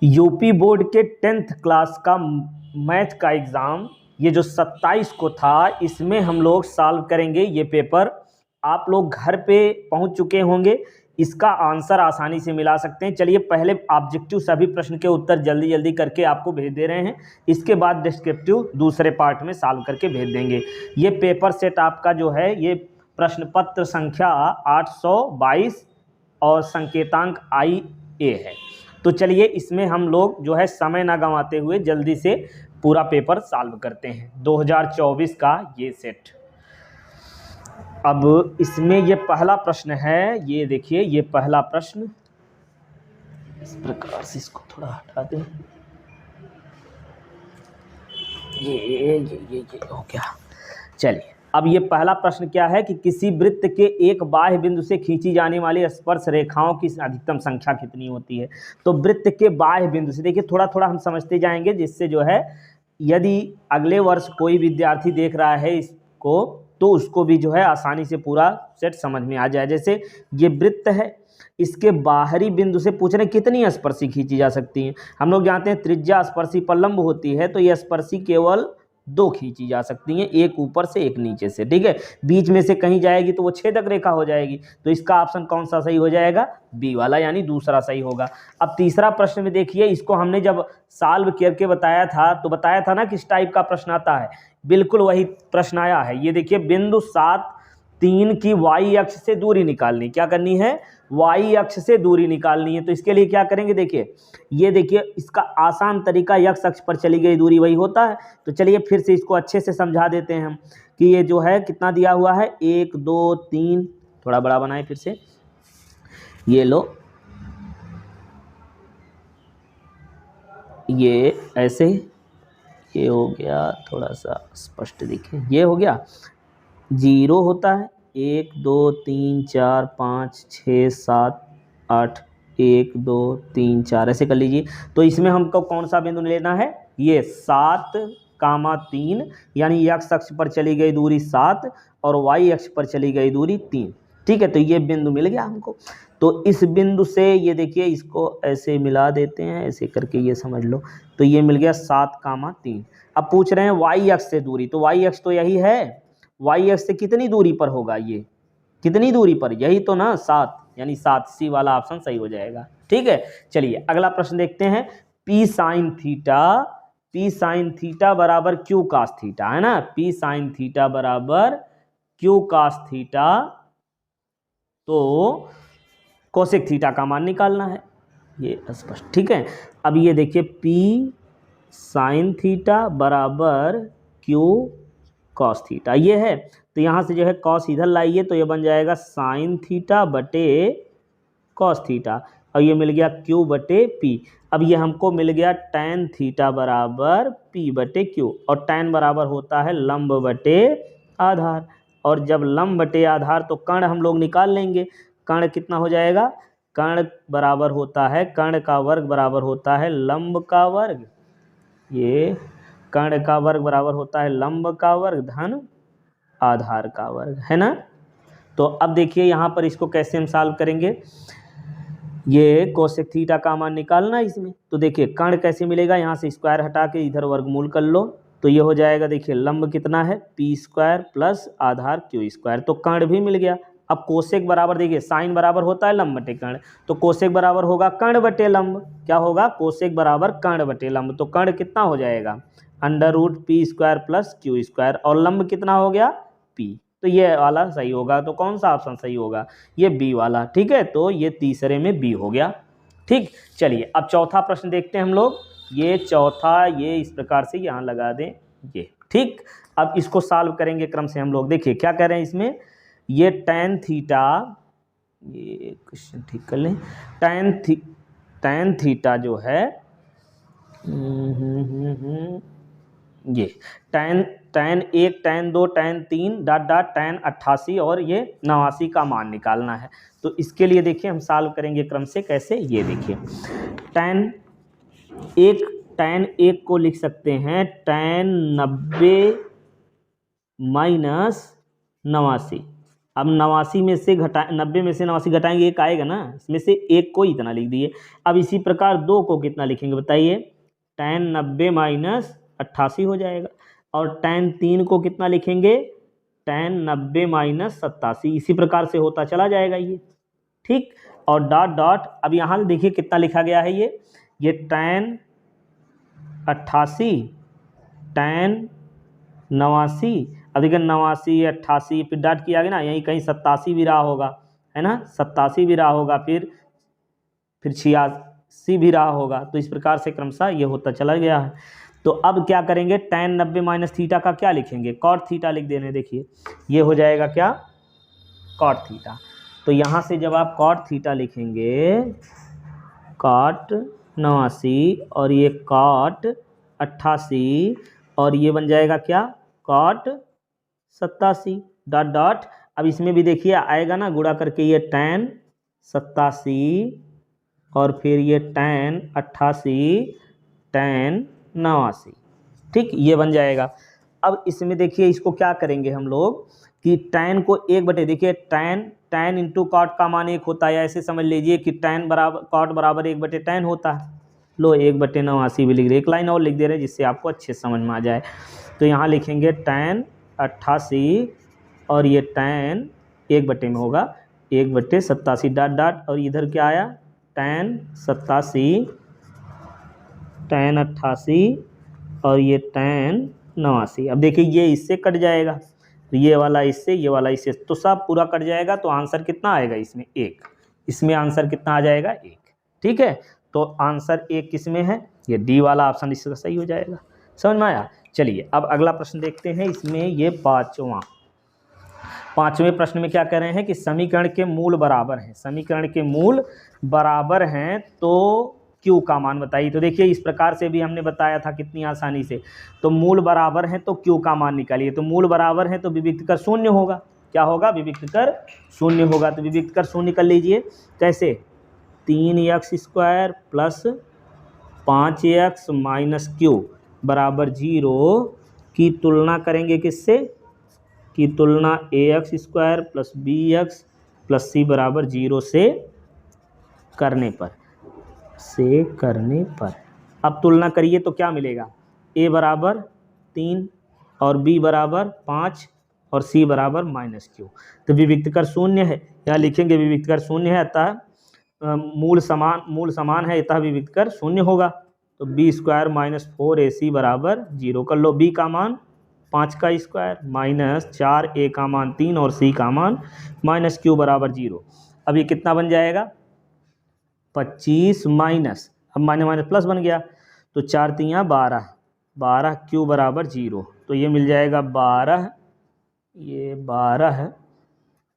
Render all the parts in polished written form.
UP board के 10th class का math का एग्ज़ाम ये जो 27 को था, इसमें हम लोग सॉल्व करेंगे ये पेपर। आप लोग घर पे पहुंच चुके होंगे, इसका आंसर आसानी से मिला सकते हैं। चलिए पहले ऑब्जेक्टिव सभी प्रश्न के उत्तर जल्दी जल्दी करके आपको भेज दे रहे हैं, इसके बाद डिस्क्रिप्टिव दूसरे पार्ट में सॉल्व करके भेज देंगे। ये पेपर सेट आपका जो है ये प्रश्न पत्र संख्या 822 और संकेतांक IA है। तो चलिए इसमें हम लोग जो है समय ना गंवाते हुए जल्दी से पूरा पेपर सॉल्व करते हैं 2024 का ये सेट। अब इसमें ये पहला प्रश्न है, ये देखिए ये पहला प्रश्न इस प्रकार से, इसको थोड़ा हटा दें। ये हो गया। चलिए अब ये पहला प्रश्न क्या है कि किसी वृत्त के एक बाह्य बिंदु से खींची जाने वाली स्पर्श रेखाओं की अधिकतम संख्या कितनी होती है। तो वृत्त के बाह्य बिंदु से देखिए थोड़ा थोड़ा हम समझते जाएंगे, जिससे जो है यदि अगले वर्ष कोई विद्यार्थी देख रहा है इसको तो उसको भी जो है आसानी से पूरा सेट समझ में आ जाए। जैसे ये वृत्त है, इसके बाहरी बिंदु से पूछ रहे कितनी स्पर्शी खींची जा सकती हैं। हम लोग जानते हैं त्रिज्या स्पर्शी पर लंब होती है, तो ये स्पर्शी केवल 2 खींची जा सकती हैं, एक ऊपर से एक नीचे से। ठीक है, बीच में से कहीं जाएगी तो वो छेदक रेखा हो जाएगी। तो इसका ऑप्शन कौन सा सही हो जाएगा? बी वाला, यानी दूसरा सही होगा। अब तीसरा प्रश्न में देखिए, इसको हमने जब सॉल्व करके बताया था तो बताया था ना किस टाइप का प्रश्न आता है, बिल्कुल वही प्रश्न आया है। ये देखिए बिंदु 7 3 की y अक्ष से दूरी निकालनी। क्या करनी है? y अक्ष से दूरी निकालनी है। तो इसके लिए क्या करेंगे, देखिए ये देखिए इसका आसान तरीका x अक्ष पर चली गई दूरी वही होता है। तो चलिए फिर से इसको अच्छे से समझा देते हैं हम कि ये जो है कितना दिया हुआ है, 1 2 3, थोड़ा बड़ा बनाए फिर से, ये लो, ये ऐसे, ये हो गया, थोड़ा सा स्पष्ट दिखे, ये हो गया 0 होता है, 1 2 3 4 5 6 7 8, 1 2 3 4 ऐसे कर लीजिए। तो इसमें हमको कौन सा बिंदु लेना है? ये 7,3, यानी x अक्ष पर चली गई दूरी 7 और y अक्ष पर चली गई दूरी 3। ठीक है, तो ये बिंदु मिल गया हमको। तो इस बिंदु से ये देखिए इसको ऐसे मिला देते हैं, ऐसे करके ये समझ लो। तो ये मिल गया 7,3। अब पूछ रहे हैं y अक्ष से दूरी, तो y अक्ष तो यही है, y अक्ष से कितनी दूरी पर होगा, ये कितनी दूरी पर, यही तो ना 7, यानी 7, सी वाला ऑप्शन सही हो जाएगा। ठीक है, चलिए अगला प्रश्न देखते हैं। P sin थीटा बराबर Q cos थीटा, है ना। P sin थीटा बराबर Q cos थीटा, तो कोसेक थीटा का मान निकालना है, ये स्पष्ट। ठीक है, अब ये देखिए P sin थीटा बराबर Q cos थीटा, ये है। तो यहाँ से जो है cos इधर लाइए तो ये बन जाएगा sin थीटा बटे cos थीटा, और ये मिल गया Q बटे P। अब ये हमको मिल गया tan थीटा बराबर P बटे Q, और tan बराबर होता है लंब बटे आधार, और जब लंब बटे आधार तो कर्ण हम लोग निकाल लेंगे। कर्ण कितना हो जाएगा? कर्ण बराबर होता है, कर्ण का वर्ग बराबर होता है लंब का वर्ग, ये कर्ण का वर्ग बराबर होता है लंब का वर्ग धन आधार का वर्ग, है ना। तो अब देखिए यहाँ पर इसको कैसे हम सॉल्व करेंगे, ये कोसेक थीटा का मान निकालना है इसमें। तो देखिए कर्ण कैसे मिलेगा, यहाँ से स्क्वायर हटा के इधर वर्गमूल कर लो, तो ये हो जाएगा, देखिए लंब कितना है p² प्लस आधार q², तो कर्ण भी मिल गया। अब कोसेक बराबर देखिए साइन बराबर होता है लंब बटे कर्ण, तो कोसेक बराबर होगा कर्ण बटे लंब। क्या होगा? कोसेक बराबर कर्ण बटे लंब, तो कर्ण कितना हो जाएगा? √p² प्लस q², और लंब कितना हो गया? p। तो ये वाला सही होगा। तो कौन सा ऑप्शन सही होगा? ये बी वाला। ठीक है, तो ये तीसरे में बी हो गया। ठीक, चलिए अब चौथा प्रश्न देखते हैं हम लोग। ये चौथा, ये इस प्रकार से यहाँ लगा दें ये। ठीक, अब इसको सॉल्व करेंगे क्रम से हम लोग। देखिए क्या कह रहे हैं इसमें, ये tan थीटा, ये क्वेश्चन ठीक कर लें, tan थीटा जो है ये tan 1 tan 2 tan 3 dot dot tan 88 और ये 89 का मान निकालना है। तो इसके लिए देखिए हम सॉल्व करेंगे क्रम से। कैसे? ये देखिए tan 1 को लिख सकते हैं tan 90 - 89, अब 89 में से 90 में से 89 घटाएंगे, एक आएगा ना, इसमें से एक को इतना लिख दिए। अब इसी प्रकार 2 को कितना लिखेंगे बताइए, tan 90 माइनस 88 हो जाएगा। और tan 3 को कितना लिखेंगे, tan 90 माइनस 87। इसी प्रकार से होता चला जाएगा ये, ठीक। और डॉट डॉट, अब यहाँ देखिए कितना लिखा गया है, ये tan 88 tan 89, अब देखिए 89 88 फिर डॉट किया गया ना, यहीं कहीं 87 भी रहा होगा, है ना, 87 भी रहा होगा, फिर 86 भी रहा होगा। तो इस प्रकार से क्रमशः ये होता चला गया है। तो अब क्या करेंगे, tan 90 माइनस थीटा का क्या लिखेंगे, cot थीटा लिख देने। देखिए ये हो जाएगा क्या, cot थीटा। तो यहाँ से जब आप cot थीटा लिखेंगे, cot 89 और ये cot 88 और ये बन जाएगा क्या, cot 87 डॉट डॉट। अब इसमें भी देखिए आएगा ना गुणा करके, ये tan 87 और फिर ये tan 88 tan 89, ठीक, ये बन जाएगा। अब इसमें देखिए इसको क्या करेंगे हम लोग कि tan को 1/, देखिए tan इंटू कॉट का मान 1 होता है, ऐसे समझ लीजिए कि tan बराबर कॉट बराबर 1/tan होता है। लो 1/89 भी लिख रहे, एक लाइन और लिख दे रहे जिससे आपको अच्छे समझ में आ जाए। तो यहाँ लिखेंगे tan 88 और ये tan 1/, में होगा 1/87 डॉट डॉट, और इधर क्या आया tan 87 tan 88 और ये tan 89। अब देखिए ये इससे कट जाएगा, ये वाला इससे, ये वाला इससे, तो सब पूरा कट जाएगा। तो आंसर कितना आएगा इसमें, 1। इसमें आंसर कितना आ जाएगा, 1, ठीक है। तो आंसर 1 किस में है, ये डी वाला ऑप्शन इसका सही हो जाएगा। समझ में आया। चलिए अब अगला प्रश्न देखते हैं। इसमें ये पांचवें प्रश्न में क्या कह रहे हैं कि समीकरण के मूल बराबर हैं, समीकरण के मूल बराबर हैं तो Q का मान बताइए। तो देखिए इस प्रकार से भी हमने बताया था कितनी आसानी से। तो मूल बराबर हैं तो Q का मान निकालिए। तो मूल बराबर है तो विविक्त कर शून्य होगा, क्या होगा, विविक्त कर शून्य होगा। तो विविक्त कर शून्य कर लीजिए, कैसे, 3x² plus 5x minus Q बराबर 0 की तुलना करेंगे किससे, की तुलना ax² plus bx plus c बराबर 0 से करने पर, अब तुलना करिए तो क्या मिलेगा, a बराबर 3 और b बराबर 5 और c बराबर -q। तो विविक्त कर शून्य है, यहाँ लिखेंगे विविक्त कर शून्य है, अतः मूल समान है, अतः विविक्त कर शून्य होगा। तो b² माइनस 4ac बराबर 0 कर लो। b का मान 5 का स्क्वायर माइनस 4a का मान 3 और c का मान -q बराबर 0। अब ये कितना बन जाएगा, 25 माइनस, अब माइनस प्लस बन गया, तो 4 3 12 q बराबर 0। तो ये मिल जाएगा 12, ये 12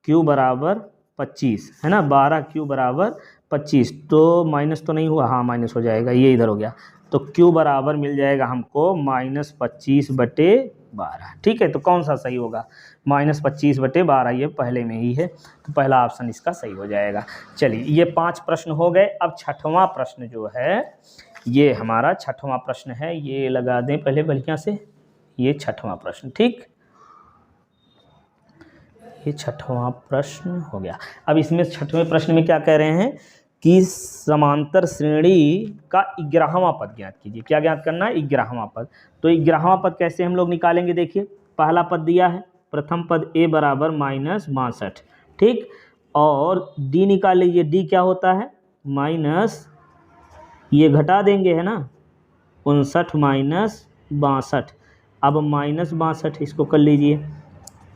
q बराबर 25 है ना, 12 q बराबर 25। तो माइनस तो नहीं हुआ, हाँ माइनस हो जाएगा, ये इधर हो गया। तो q बराबर मिल जाएगा हमको -25/12, ठीक है। तो कौन सा सही होगा, -25/12, ये पहले में ही है, तो पहला ऑप्शन इसका सही हो जाएगा। चलिए ये 5 प्रश्न हो गए। अब छठवां प्रश्न जो है, ये हमारा छठवां प्रश्न है, ये लगा दें पहले बढ़िया से, ये छठवां प्रश्न, ठीक, ये छठवां प्रश्न हो गया। अब इसमें छठवें प्रश्न में क्या कह रहे हैं कि समांतर श्रेणी का 11वां पद ज्ञात कीजिए। क्या ज्ञात करना है, 11वां पद। तो 11वां पद कैसे हम लोग निकालेंगे, देखिए पहला पद दिया है, प्रथम पद a बराबर -62, ठीक, और d निकाल लीजिए। d क्या होता है, माइनस, ये घटा देंगे है ना, 59 माइनस 62। अब -62 इसको कर लीजिए,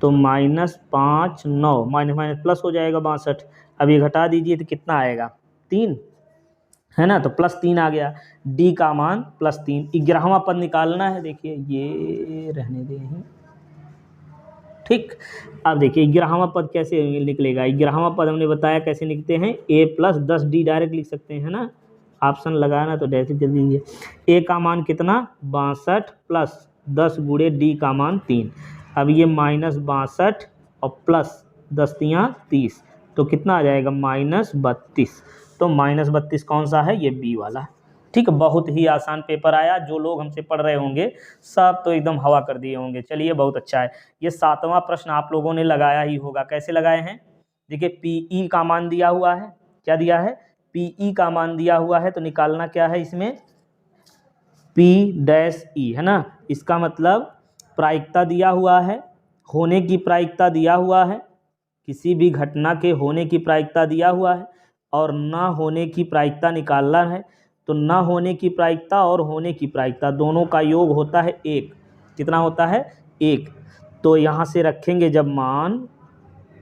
तो -5 9 माइनस प्लस हो जाएगा 62। अब ये घटा दीजिए तो कितना आएगा, 3 है ना, तो +3 आ गया। d का मान +3, 11वां पद निकालना है। देखिए ये रहने दें, ठीक। अब देखिए 11वां पद कैसे निकलेगा, 11वां पद हमने बताया कैसे लिखते हैं, a + 10d डायरेक्ट लिख सकते हैं, है ना, ऑप्शन लगाना तो डायरेक्ट कर दीजिए। a का मान कितना, 62 प्लस 10 गुणे d का मान 3। अब ये -62 और प्लस 10 × 30, तो कितना आ जाएगा, -32। तो -32 कौन सा है, ये बी वाला, ठीक है, बहुत ही आसान पेपर आया। जो लोग हमसे पढ़ रहे होंगे सब तो एकदम हवा कर दिए होंगे। चलिए बहुत अच्छा है। ये 7वां प्रश्न आप लोगों ने लगाया ही होगा। कैसे लगाए हैं? देखिए पीई का मान दिया हुआ है। क्या दिया है? पीई का मान दिया हुआ है, तो निकालना क्या है इसमें? P' है ना। इसका मतलब प्रायिकता दिया हुआ है, होने की प्रायिकता दिया हुआ है, किसी भी घटना के होने की प्रायिकता दिया हुआ है, और ना होने की प्रायिकता निकालना है। तो ना होने की प्रायिकता और होने की प्रायिकता दोनों का योग होता है 1। कितना होता है? 1। तो यहाँ से रखेंगे जब मान,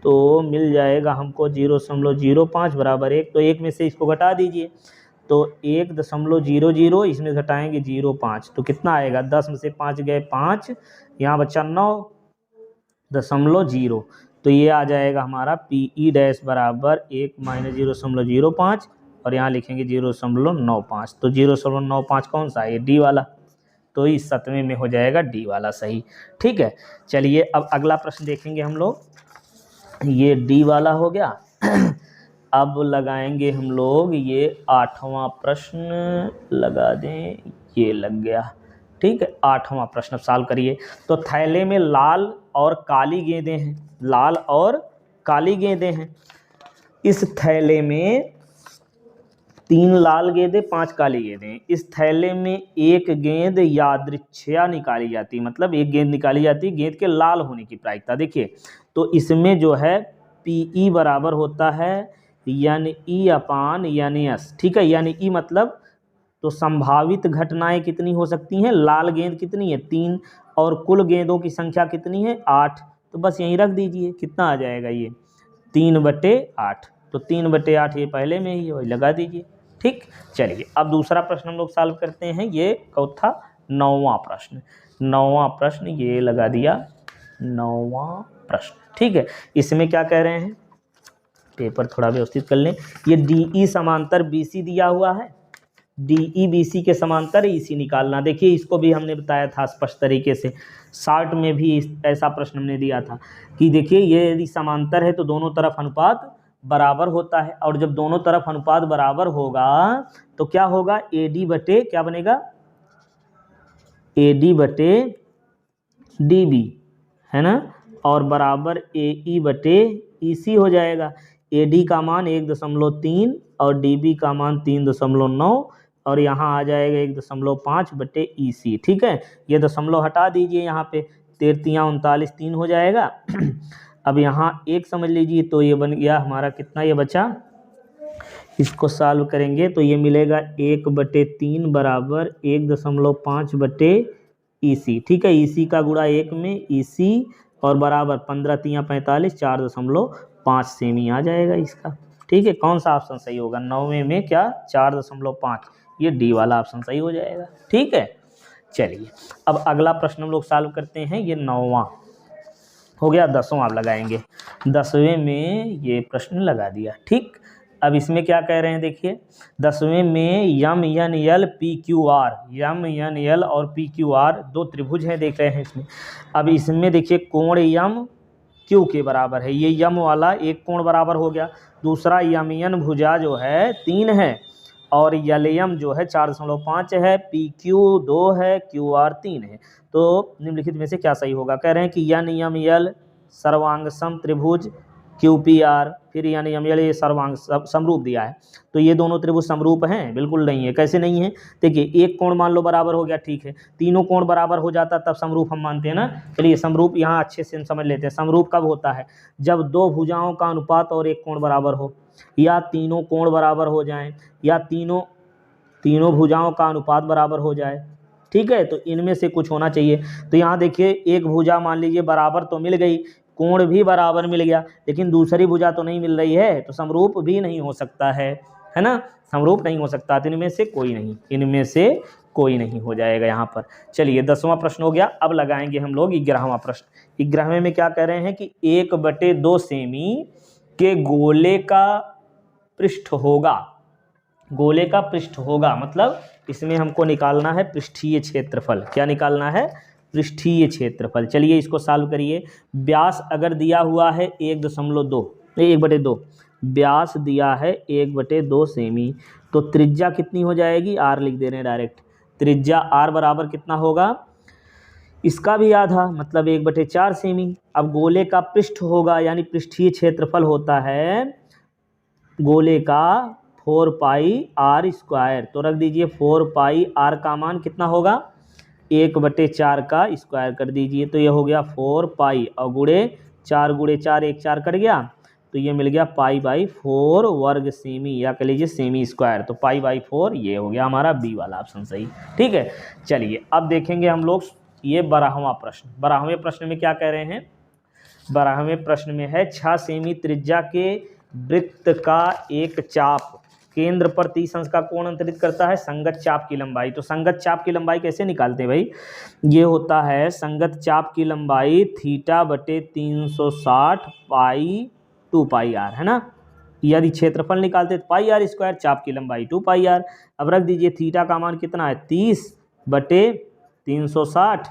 तो मिल जाएगा हमको 0.05 बराबर 1। तो 1 में से इसको घटा दीजिए, तो 1.00, इसमें घटाएंगे 0.5, तो कितना आएगा? 10 में से 5 गए 5, यहाँ बचा 9.0। तो ये आ जाएगा हमारा PE डैश बराबर 1 - 0.05, और यहाँ लिखेंगे 0.95। तो 0.95 कौन सा है? ये डी वाला। तो इस 7वें में हो जाएगा डी वाला सही। ठीक है, चलिए अब अगला प्रश्न देखेंगे हम लोग। ये डी वाला हो गया। अब लगाएंगे हम लोग ये 8वां प्रश्न, लगा दें, ये लग गया। ठीक है, 8वां प्रश्न अब सॉल्व करिए। तो थैले में लाल और काली गेंदें हैं, लाल और काली गेंदें हैं। इस थैले में 3 लाल गेंदें 5 काली गेंदें। इस थैले में एक गेंद यादृच्छया निकाली जाती है, मतलब एक गेंद निकाली जाती है, गेंद के लाल होने की प्रायिकता। देखिए तो इसमें जो है PE बराबर होता है NE/NS। ठीक है, NE मतलब तो संभावित घटनाएं कितनी हो सकती हैं? लाल गेंद कितनी है? 3, और कुल गेंदों की संख्या कितनी है? 8। तो बस यहीं रख दीजिए, कितना आ जाएगा ये? 3/8। तो 3/8 ये पहले में ही है, वही लगा दीजिए। ठीक, चलिए अब दूसरा प्रश्न हम लोग सॉल्व करते हैं। ये कौन था? 9वां प्रश्न। 9वां प्रश्न ये लगा दिया, 9वां प्रश्न। ठीक है, इसमें क्या कह रहे हैं? पेपर थोड़ा व्यवस्थित कर लें। ये DE समांतर BC दिया हुआ है, DE BC के समांतर EC निकालना। देखिए इसको भी हमने बताया था स्पष्ट तरीके से, शार्ट में भी ऐसा प्रश्न हमने दिया था कि देखिए ये यदि समांतर है तो दोनों तरफ अनुपात बराबर होता है, और जब दोनों तरफ अनुपात बराबर होगा तो क्या होगा? AD बटे क्या बनेगा? AD बटे DB है ना, और बराबर AE बटे EC हो जाएगा। AD का मान 1.3 और DB का मान 3.9, और यहाँ आ जाएगा 1.5 बटे EC। ठीक है, ये दशमलव हटा दीजिए, यहाँ पे 13 3 हो जाएगा। अब यहाँ 1 समझ लीजिए, तो ये बन गया हमारा कितना? ये बचा, इसको सॉल्व करेंगे तो ये मिलेगा 1/3 बराबर 1.5 बटे EC। ठीक है, EC का गुणा 1 में EC, और बराबर 15 3 45, 4.5 सेमी आ जाएगा इसका। ठीक है, कौन सा ऑप्शन सही होगा? 9वें में क्या? 4.5, ये डी वाला ऑप्शन सही हो जाएगा। ठीक है, चलिए अब अगला प्रश्न हम लोग सॉल्व करते हैं। ये 9वां हो गया। 10वां आप लगाएंगे। 10वें में ये प्रश्न लगा दिया। ठीक, अब इसमें क्या कह रहे हैं? देखिए 10वें में MNL PQR, MNL और PQR दो त्रिभुज हैं, देख रहे हैं इसमें। अब इसमें देखिए कोण M Q के बराबर है, ये M वाला एक कोण बराबर हो गया। दूसरा MN भुजा जो है 3 है, और LM जो है 4.5 है, PQ 2 है, QR 3 है। तो निम्नलिखित में से क्या सही होगा? कह रहे हैं कि NML सर्वांग सम त्रिभुज QPR, फिर NML ये सर्वांग समरूप दिया है। तो ये दोनों त्रिभुज समरूप हैं? बिल्कुल नहीं है। कैसे नहीं है? देखिए एक कोण मान लो बराबर हो गया, ठीक है, तीनों कोण बराबर हो जाता तब समरूप हम मानते हैं ना। चलिए समरूप यहाँ अच्छे से हम समझ लेते हैं। समरूप कब होता है? जब दो भुजाओं का अनुपात और एक कोण बराबर हो, या तीनों कोण बराबर हो जाएं, या तीनों भुजाओं का अनुपात बराबर हो जाए। ठीक है, तो इनमें से कुछ होना चाहिए। तो यहाँ देखिए एक भुजा मान लीजिए बराबर तो मिल गई, कोण भी बराबर मिल गया, लेकिन दूसरी भुजा तो नहीं मिल रही है, तो समरूप भी नहीं हो सकता है ना, समरूप नहीं हो सकता। तो इनमें से कोई नहीं, इनमें से कोई नहीं हो जाएगा यहाँ पर। चलिए 10वां प्रश्न हो गया। अब लगाएंगे हम लोग 11वां प्रश्न। 11वें में क्या कह रहे हैं कि 1/2 सेमी के गोले का पृष्ठ होगा, गोले का पृष्ठ होगा, मतलब इसमें हमको निकालना है पृष्ठीय क्षेत्रफल। क्या निकालना है? पृष्ठीय क्षेत्रफल। चलिए इसको सॉल्व करिए। व्यास अगर दिया हुआ है 1/2, व्यास दिया है 1/2 सेमी, तो त्रिज्या कितनी हो जाएगी, r लिख दे रहे हैं डायरेक्ट। त्रिज्या r बराबर कितना होगा, इसका भी आधा मतलब 1/4 सेमी। अब गोले का पृष्ठ होगा यानी पृष्ठीय क्षेत्रफल होता है गोले का 4 पाई r स्क्वायर, तो रख दीजिए 4 पाई r का मान कितना होगा, 1/4 का स्क्वायर कर दीजिए, तो ये हो गया 4 पाई और गुणे 4 गुणे 4 1 4 कट गया, तो ये मिल गया π/4 वर्ग सेमी या कह लीजिए सेमी स्क्वायर, तो π/4 ये हो गया हमारा बी वाला ऑप्शन सही। ठीक है, चलिए अब देखेंगे हम लोग ये 12वां प्रश्न। 12वें प्रश्न में क्या कह रहे हैं, 12वें प्रश्न में है 6 सेमी त्रिज्या के वृत्त का एक चाप केंद्र पर 30 अंश का कोण अंतरित करता है, संगत चाप की लंबाई। तो संगत चाप की लंबाई कैसे निकालते हैं भाई, ये होता है संगत चाप की लंबाई θ/360 पाई 2 पाई r, है ना। यदि क्षेत्रफल निकालते तो पाई r स्क्वायर, चाप की लंबाई 2 पाई r। अब रख दीजिए थीटा का मान कितना है 30/360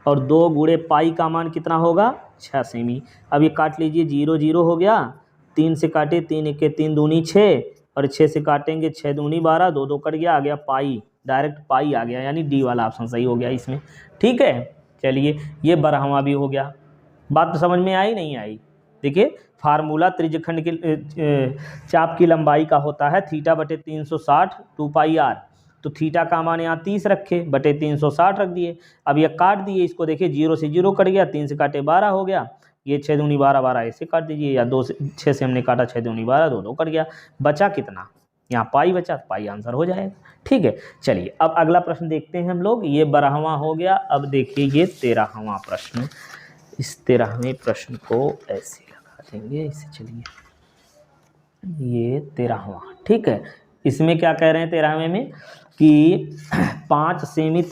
और 2 गुणे पाई का मान कितना होगा 6 सेमी। अब ये काट लीजिए, 0 0 हो गया, 3 से काटे 3 1 3 दूनी 6 और 6 से काटेंगे 6 दूनी 12, 2 2 कट गया, आ गया पाई, डायरेक्ट पाई आ गया, यानी डी वाला ऑप्शन सही हो गया इसमें। ठीक है, चलिए ये 12वां भी हो गया। बात तो समझ में आई नहीं आई, देखिए फार्मूला त्रिज्यखंड के चाप की लंबाई का होता है θ/360 2 पाई r, तो थीटा का मान यहाँ 30 रखे बटे 360 रख दिए। अब ये काट दिए, इसको देखिए 0 से 0 कट गया, 3 से काटे 12 हो गया, ये 6 दूनी 12 12 ऐसे काट दीजिए, या 2 से 6 से हमने काटा 6 दूनी 12 2 2 कट गया, बचा कितना, यहाँ पाई बचा, पाई आंसर हो जाएगा। ठीक है, चलिए अब अगला प्रश्न देखते हैं हम लोग, ये 12वां हो गया। अब देखिए ये 13वां प्रश्न, इस 13वें प्रश्न को ऐसे लगा देंगे इसे, चलिए ये 13वां। ठीक है, इसमें क्या कह रहे हैं 13वें में कि 5 सेमी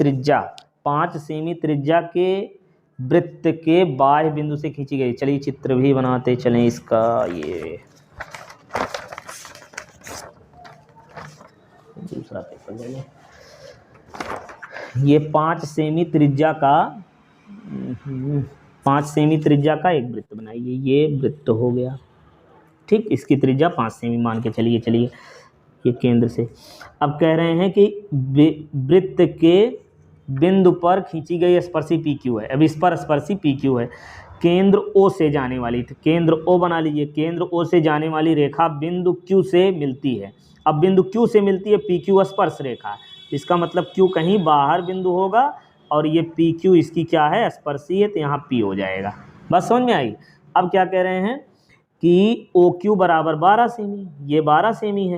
त्रिज्या के वृत्त के बाह्य बिंदु से खींची गई। चलिए चित्र भी बनाते चलें इसका, ये दूसरा पेपर ले लें। ये 5 सेमी त्रिज्या का एक वृत्त बनाइए, ये वृत्त हो गया। ठीक, इसकी त्रिज्या 5 सेमी मान के चलिए ये केंद्र से। अब कह रहे हैं कि वृत्त के बिंदु पर खींची गई स्पर्शी PQ है। अब इस पर स्पर्शी PQ है, केंद्र O से जाने वाली, केंद्र O बना लीजिए, केंद्र O से जाने वाली रेखा बिंदु Q से मिलती है। अब बिंदु Q से मिलती है, PQ स्पर्श रेखा, इसका मतलब Q कहीं बाहर बिंदु होगा और ये PQ इसकी क्या है स्पर्शी है, तो यहाँ P हो जाएगा। बस समझ में आई। अब क्या कह रहे हैं कि OQ बराबर 12 सेमी, ये 12 सेमी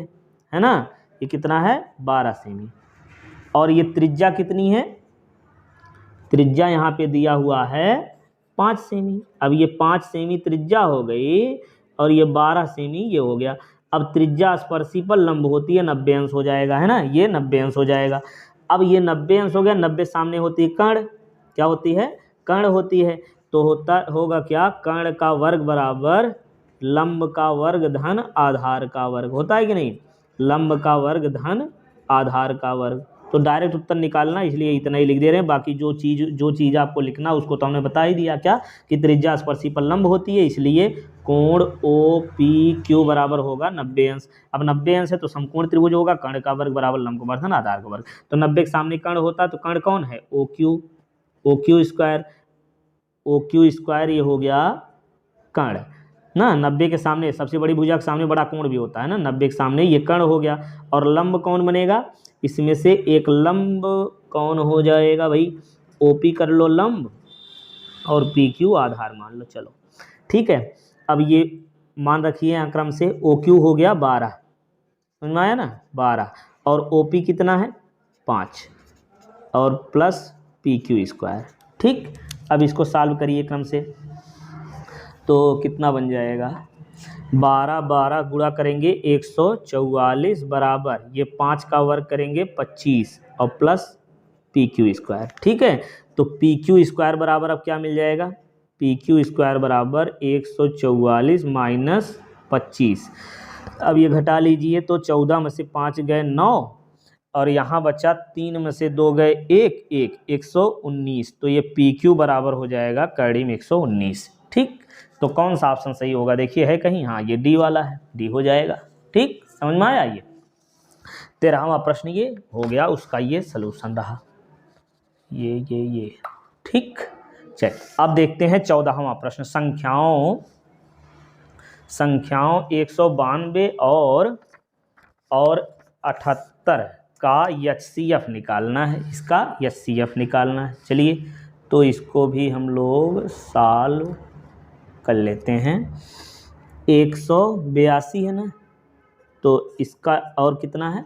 है ना, ये कितना है 12 सेमी, और ये त्रिज्या कितनी है, त्रिज्या यहाँ पे दिया हुआ है 5 सेमी। अब ये 5 सेमी त्रिज्या हो गई और ये 12 सेमी ये हो गया। अब त्रिज्या स्पर्शी पर लंब होती है 90 अंश हो जाएगा, है ना, ये 90 अंश हो जाएगा। अब ये 90 अंश हो गया, 90 सामने होती है कर्ण, क्या होती है कर्ण होती है, तो होगा क्या, कर्ण का वर्ग बराबर लंब का वर्ग धन आधार का वर्ग, होता है कि नहीं, लंब का वर्ग धन आधार का वर्ग। तो डायरेक्ट उत्तर निकालना, इसलिए इतना ही लिख दे रहे हैं, बाकी जो चीज़ आपको लिखना उसको तो हमने बता ही दिया, क्या कि त्रिज्या स्पर्शी पर लंब होती है, इसलिए कोण OPQ बराबर होगा 90 अंश। अब 90 अंश है तो समकोण त्रिभुज होगा, कर्ण का वर्ग बराबर लंब का वर्ग धन आधार का वर्ग, तो 90 के सामने कर्ण होता है, तो कर्ण कौन है OQ स्क्वायर, ये हो गया कर्ण ना। 90 के सामने सबसे बड़ी भुजा के सामने बड़ा कोण भी होता है ना, 90 के सामने ये कर्ण हो गया। और लंब कौन बनेगा, इसमें से एक लंब कौन हो जाएगा भाई, OP कर लो लंब और PQ आधार मान लो, चलो ठीक है। अब ये मान रखिए यहाँ क्रम से, OQ हो गया 12, समझ में आया ना 12, और OP कितना है 5 और प्लस PQ स्क्वायर। ठीक, अब इसको सॉल्व करिए क्रम से, तो कितना बन जाएगा, 12 12 गुणा करेंगे 144 बराबर ये 5 का वर्ग करेंगे 25 और प्लस PQ स्क्वायर। ठीक है, तो PQ स्क्वायर बराबर अब क्या मिल जाएगा, PQ स्क्वायर बराबर 144 माइनस 25। अब ये घटा लीजिए, तो 14 में से 5 गए 9 और यहाँ बचा 3 में से 2 गए 1 1 119, तो ये PQ बराबर हो जाएगा कर्णिम 119। ठीक, तो कौन सा ऑप्शन सही होगा देखिए, है कहीं, हाँ ये डी वाला है, डी हो जाएगा। ठीक, समझ में आया। ये 13वां प्रश्न ये हो गया, उसका ये सलूशन रहा, ये ठीक। चल अब देखते हैं 14वां प्रश्न, संख्याओं 192 और 78 का HCF निकालना है, इसका HCF निकालना है। चलिए तो इसको भी हम लोग सॉल्व कर लेते हैं। 182 है ना, तो इसका और कितना है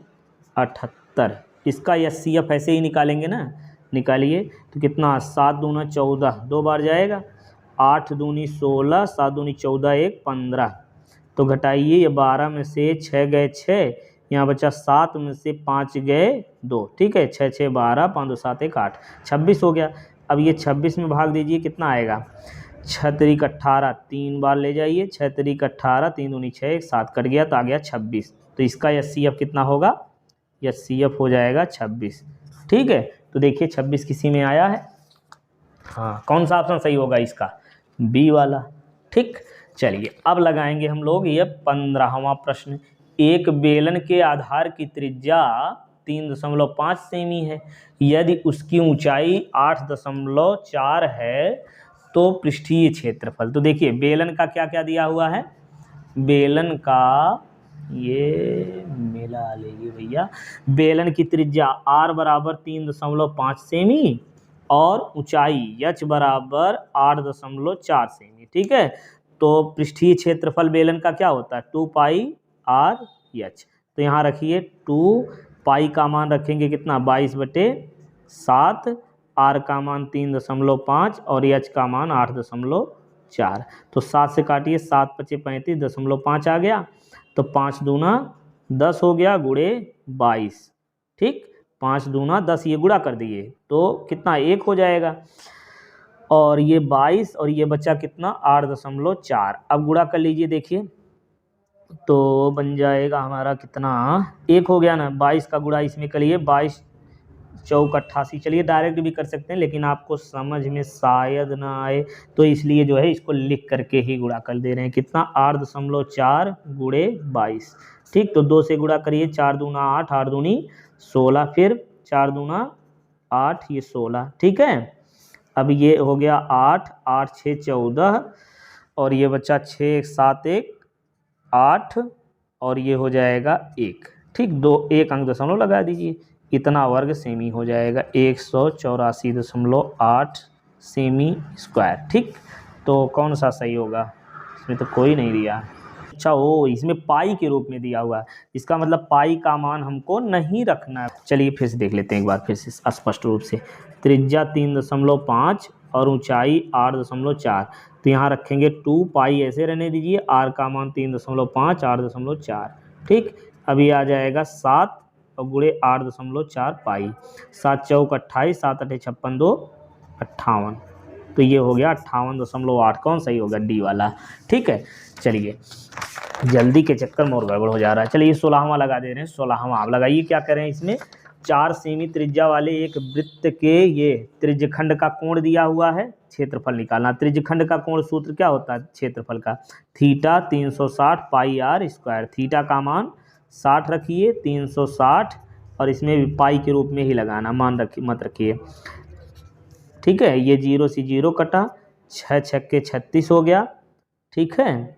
78, इसका HCF ऐसे ही निकालेंगे ना, निकालिए तो कितना 7 दूना 14, 2 बार जाएगा, 8 दूनी 16, 7 दूनी 14, 1 15, तो घटाइए, ये 12 में से 6 गए 6, यहाँ बचा 7 में से 5 गए 2, ठीक है, 6 6 12, 5 2 7 1 8, 26 हो गया। अब ये 26 में भाग दीजिए, कितना आएगा 6 3 18, 3 बार ले जाइए, 6 3 18, 3 दूनी 6, 7 कट गया तो आ गया 26, तो इसका HCF कितना होगा, HCF हो जाएगा 26। ठीक है, तो देखिए 26 किसी में आया है, हाँ कौन सा ऑप्शन सही होगा इसका, बी वाला। ठीक, चलिए अब लगाएंगे हम लोग ये 15वां प्रश्न। एक बेलन के आधार की त्रिज्या 3.5 सेमी है, यदि उसकी ऊंचाई 8.4 है तो पृष्ठीय क्षेत्रफल, तो देखिए बेलन का क्या क्या दिया हुआ है, बेलन का ये मेला लेगी भैया, बेलन की त्रिज्या r बराबर 3.5 सेमी और ऊंचाई h बराबर 8.4 सेमी। ठीक है, तो पृष्ठीय क्षेत्रफल बेलन का क्या होता है 2 पाई r h, तो यहाँ रखिए 2 पाई का मान रखेंगे कितना 22/7, r का मान 3.5 और h का मान 8.4, तो 7 से काटिए, 7 × 5 = 35.5 आ गया, तो 5 दूना 10 हो गया गुणे 22। ठीक, 5 दूना 10, ये गुणा कर दिए तो कितना 1 हो जाएगा, और ये 22 और ये बचा कितना 8.4, अब गुणा कर लीजिए देखिए, तो बन जाएगा हमारा कितना 1 हो गया ना, 22 का गुणा इसमें करिए, 22 चौक 88, चलिए डायरेक्ट भी कर सकते हैं लेकिन आपको समझ में शायद ना आए तो इसलिए जो है इसको लिख करके ही गुणा कर दे रहे हैं, कितना 8.4 गुणे 22। ठीक, तो 2 से गुणा करिए, 4 दूना 8, 8 दूनी 16, फिर 4 दूना 8, ये 16। ठीक है, अब ये हो गया 8, 8 6 14 और ये बच्चा 6 7 1 8 और ये हो जाएगा 1। ठीक, 1 अंक दशमलव लगा दीजिए, इतना वर्ग सेमी हो जाएगा 184.8 सेमी स्क्वायर। ठीक, तो कौन सा सही होगा, इसमें तो कोई नहीं दिया। अच्छा, वो इसमें पाई के रूप में दिया हुआ है, इसका मतलब पाई का मान हमको नहीं रखना है। चलिए फिर से देख लेते हैं एक बार फिर से स्पष्ट रूप से, त्रिज्या 3.5 और ऊंचाई 8.4, तो यहाँ रखेंगे 2 पाई, ऐसे रहने दीजिए, r का मान 3.5 8.4। ठीक, अभी आ जाएगा 7 और गुणे 8.4 पाई, 7 चौक 28, 7 8 56 2 58, तो ये हो गया 58.8, कौन सही होगा, डी वाला। ठीक है, चलिए जल्दी के चक्कर में और गड़बड़ हो जा रहा है। चलिए 16वां लगा दे रहे हैं, 16वां आप लगाइए, क्या करें इसमें 4 सेमी त्रिज्या वाले एक वृत्त के ये त्रिज्यखंड का कोण दिया हुआ है, क्षेत्रफल निकालना। त्रिज्यखंड का कोण सूत्र क्या होता है क्षेत्रफल का, थीटा 360 पाई r स्क्वायर, थीटा का मान 60 रखिए, 360 और इसमें भी पाई के रूप में ही लगाना, मान रखिए मत रखिए। ठीक है, ये 0 से 0 कटा, 6 छक्के 36 हो गया। ठीक है,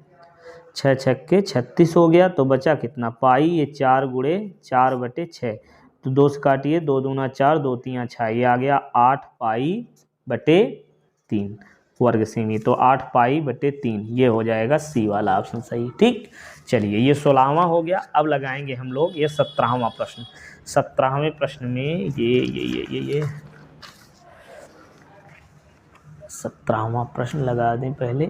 6 छक्के 36 हो गया, तो बचा कितना पाई, ये 4 गुणे 4/6, तो 2 से काटिए, 2 दूना 4, 2 3 6, ये आ गया 8 पाई/3 वर्ग सेमी, तो 8 पाई/3, ये हो जाएगा सी वाला ऑप्शन सही। ठीक, चलिए ये 16वां हो गया। अब लगाएंगे हम लोग ये 17वां प्रश्न। 17वें प्रश्न में ये 17वां प्रश्न लगा दें पहले,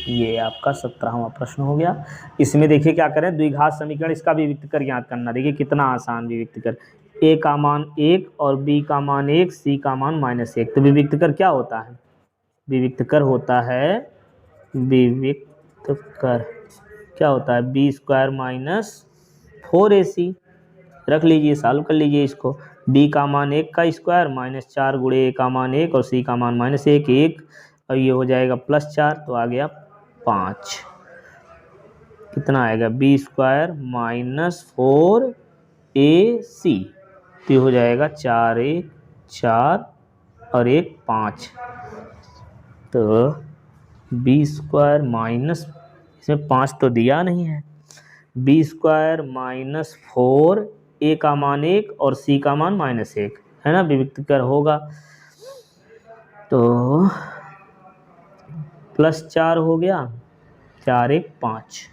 ये आपका 17वां प्रश्न हो गया। इसमें देखिए क्या करें, द्विघात समीकरण, इसका विविक्त कर याद करना। देखिए कितना आसान विविक्त कर, a का मान 1 और b का मान 1, c का मान -1, तो विविक्त कर क्या होता है, विविक्त कर होता है, विविक्त कर क्या होता है b² - 4ac, रख लीजिए, सॉल्व कर लीजिए इसको। b का मान 1 का स्क्वायर -4 गुणे a का मान 1 और c का मान -1, 1 और ये हो जाएगा +4, तो आ गया 5। कितना आएगा b² - 4ac, तो ये हो जाएगा 4 1 4 और 1 5। तो b² माइनस, इसमें 5 तो दिया नहीं है, b² - 4, a का मान 1 और c का मान -1 है ना, विविक्त कर होगा। तो +4 हो गया, 4 1 5।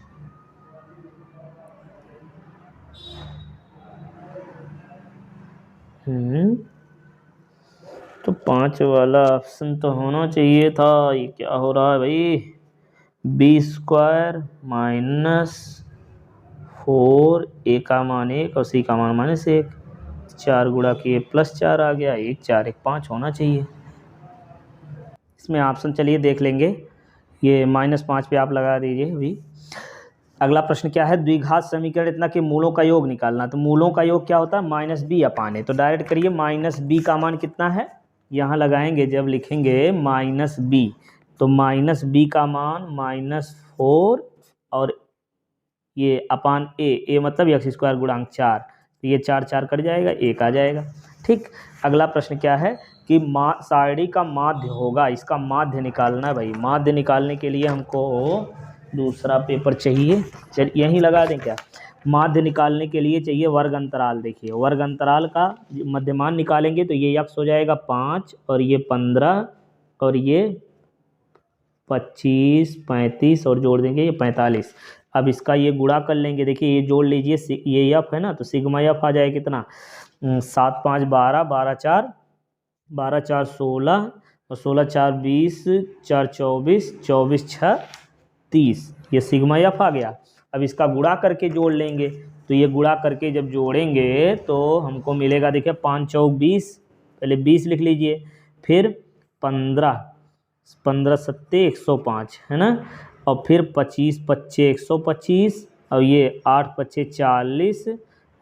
तो 5 वाला ऑप्शन तो होना चाहिए था। ये क्या हो रहा है भाई, b² - 4, a का मान 1 और c का मान -1, 4 गुणा किए +4 आ गया, 1 4 1 5 होना चाहिए। इसमें ऑप्शन चलिए देख लेंगे, ये -5 पे आप लगा दीजिए अभी। अगला प्रश्न क्या है, द्विघात समीकरण इतना कि मूलों का योग निकालना। तो मूलों का योग क्या होता है, -b/a। तो डायरेक्ट करिए, -b का मान कितना है, यहाँ लगाएंगे जब लिखेंगे -b, तो -b का मान -4 और ये अपान a मतलब x² गुणांक 4, तो ये 4 4 कट जाएगा, 1 आ जाएगा। ठीक, अगला प्रश्न क्या है कि सारणी का माध्य होगा, इसका माध्य निकालना है भाई। माध्य निकालने के लिए हमको दूसरा पेपर चाहिए, चल यहीं लगा दें क्या। माध्य निकालने के लिए चाहिए वर्ग अंतराल। देखिए वर्ग अंतराल का मध्यमान निकालेंगे तो ये x हो जाएगा 5 और ये 15 और ये 25 35 और जोड़ देंगे ये 45। अब इसका ये गुणा कर लेंगे, देखिए ये जोड़ लीजिए, ये f है ना, तो सिग्मा f आ जाए कितना, 7 5 12 12 4 12 4 16 और 16 4 20 4 24 24 6 30, ये सिग्मा f आ गया। अब इसका गुणा करके जोड़ लेंगे, तो ये गुणा करके जब जोड़ेंगे तो हमको मिलेगा, देखिए 5 चौक 20, पहले 20 लिख लीजिए, फिर 15 15 सत्ते 105 है ना, और फिर 25 25 125 और ये 8 25 40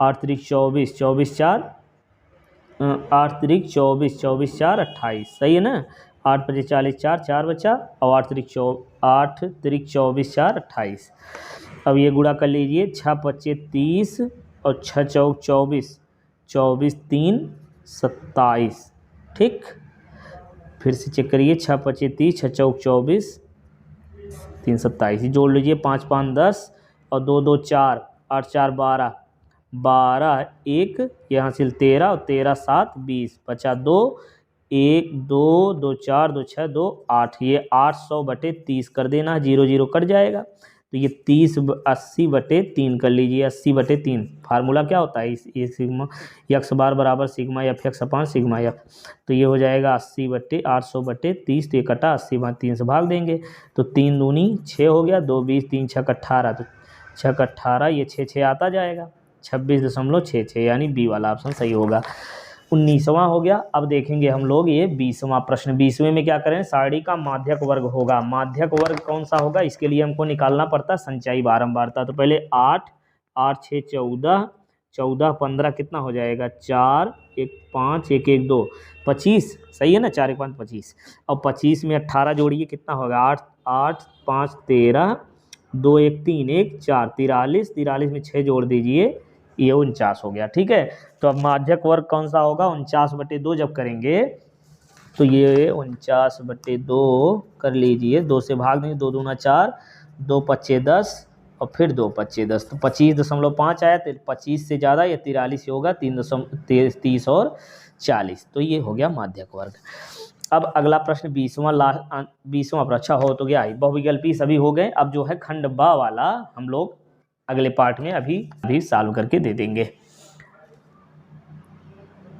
8 3 24 24 4 8 3 24 24 4 28, सही है ना। 8 25 40 4 4 बचा और 8 3 24 4 28। अब ये गुणा कर लीजिए, 6 25 30 और 6 चौक 24 24 3 27। ठीक, फिर से चेक करिए, 6 25 30 6 चौक 24 3 27, जोड़ लीजिए, 5 5 10 और 2 2 4 8 4 12 12 1 यहाँ से 13 और 13 7 20 बचा 2 1 2 2 4 2 6 2 8, ये 800/30 कर देना, 0 0 कट जाएगा, तो ये 30 80/3 कर लीजिए, 80/3। फार्मूला क्या होता है, ये सिग्मा x बार बराबर सिग्मा एफ एक्स अपान सिग्मा एफ, तो ये हो जाएगा 80/800/30, तो ये कटा 80/3 से भाग देंगे, तो 3 दूनी 6 हो गया, 2 20 3 6 18, तो 6 18 ये 6 6 आता जाएगा, 26.66, यानी बी वाला ऑप्शन सही होगा। 19वां हो गया। अब देखेंगे हम लोग ये 20वां प्रश्न। 20वें में क्या करें, सारणी का माध्यक वर्ग होगा। माध्यक वर्ग कौन सा होगा, इसके लिए हमको निकालना पड़ता है संचयी बारंबारता। तो पहले 8 8 6 14 14 15 कितना हो जाएगा, 4 1 5 1 1 2 25, सही है ना, 4 1 5 25। और 25 में 18 जोड़िए कितना होगा, 8 8 5 13 2 1 3 1 4 43 43 में 6 जोड़ दीजिए, ये 49 हो गया। ठीक है, तो अब माध्यक वर्ग कौन सा होगा, 49/2 जब करेंगे तो ये 49/2 कर लीजिए, 2 से भाग देंगे, 2 दूना 4 2 पच्चे 10 और फिर 2 पच्चे 10, तो 25.5 आया, तो 25 से ज़्यादा या 43 होगा, 30 और 40, तो ये हो गया माध्यक वर्ग। अब अगला प्रश्न 20वां प्रश्न, अच्छा हो तो गया, बहुविकल्पी सभी हो गए। अब जो है खंड ब वाला हम लोग अगले पार्ट में अभी सॉल्व करके दे देंगे।